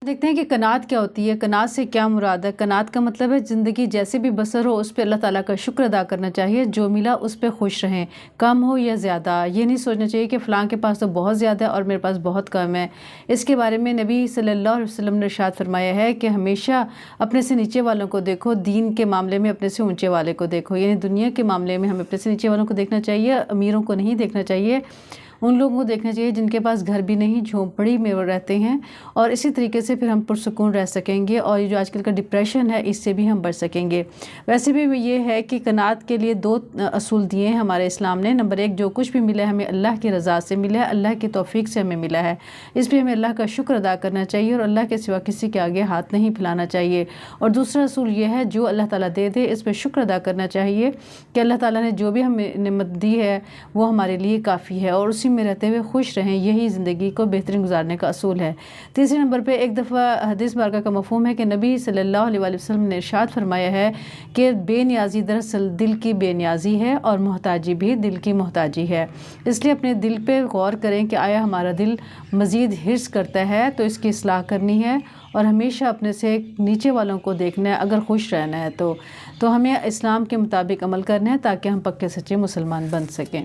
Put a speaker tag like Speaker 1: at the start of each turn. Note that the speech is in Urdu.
Speaker 1: دیکھتے ہیں کہ قناعت کیا ہوتی ہے، قناعت سے کیا مراد ہے۔ قناعت کا مطلب ہے زندگی جیسے بھی بسر ہو اس پہ اللہ تعالیٰ کا شکر ادا کرنا چاہیے، جو ملا اس پہ خوش رہیں، کم ہو یا زیادہ۔ یہ نہیں سوچنا چاہیے کہ فلاں کے پاس تو بہت زیادہ ہے اور میرے پاس بہت کم ہے۔ اس کے بارے میں نبی صلی اللہ علیہ وسلم نے ارشاد فرمایا ہے کہ ہمیشہ اپنے سے نیچے والوں کو دیکھو، دین کے معاملے میں اپنے سے اونچے والے کو دیکھو، یعنی دنیا کے معاملے میں ہمیں اپنے سے نیچے والوں کو دیکھنا چاہیے، امیروں کو نہیں دیکھنا چاہیے، ان لوگوں کو دیکھنا چاہیے جن کے پاس گھر بھی نہیں، جھونپڑی میں وہ رہتے ہیں، اور اسی طریقے سے پھر ہم پرسکون رہ سکیں گے، اور یہ جو آج کل کا ڈپریشن ہے اس سے بھی ہم بچ سکیں گے۔ ویسے بھی یہ ہے کہ قناعت کے لیے 2 اصول دیے ہیں ہمارے اسلام نے۔ نمبر 1، جو کچھ بھی ملا ہے ہمیں اللہ کی رضا سے ملا ہے، اللہ کی توفیق سے ہمیں ملا ہے، اس پہ ہمیں اللہ کا شکر ادا کرنا چاہیے اور اللہ کے سوا کسی کے آگے ہاتھ نہیں پھیلانا چاہیے۔ اور دوسرا اصول یہ ہے، جو اللہ تعالیٰ دے دے اس پہ شکر ادا کرنا چاہیے کہ اللہ تعالیٰ نے جو بھی ہمیں نعمت دی ہے وہ ہمارے لیے کافی ہے، اور اسی میں رہتے ہوئے خوش رہیں۔ یہی زندگی کو بہترین گزارنے کا اصول ہے۔ تیسرے نمبر پہ ایک دفعہ حدیث بارکہ کا مفہوم ہے کہ نبی صلی اللہ علیہ وسلم نے ارشاد فرمایا ہے کہ بے نیازی دراصل دل کی بے نیازی ہے، اور محتاجی بھی دل کی محتاجی ہے۔ اس لیے اپنے دل پہ غور کریں کہ آیا ہمارا دل مزید حرص کرتا ہے تو اس کی اصلاح کرنی ہے، اور ہمیشہ اپنے سے نیچے والوں کو دیکھنا ہے اگر خوش رہنا ہے تو ہمیں اسلام کے مطابق عمل کرنا ہے تاکہ ہم پکے سچے مسلمان بن سکیں۔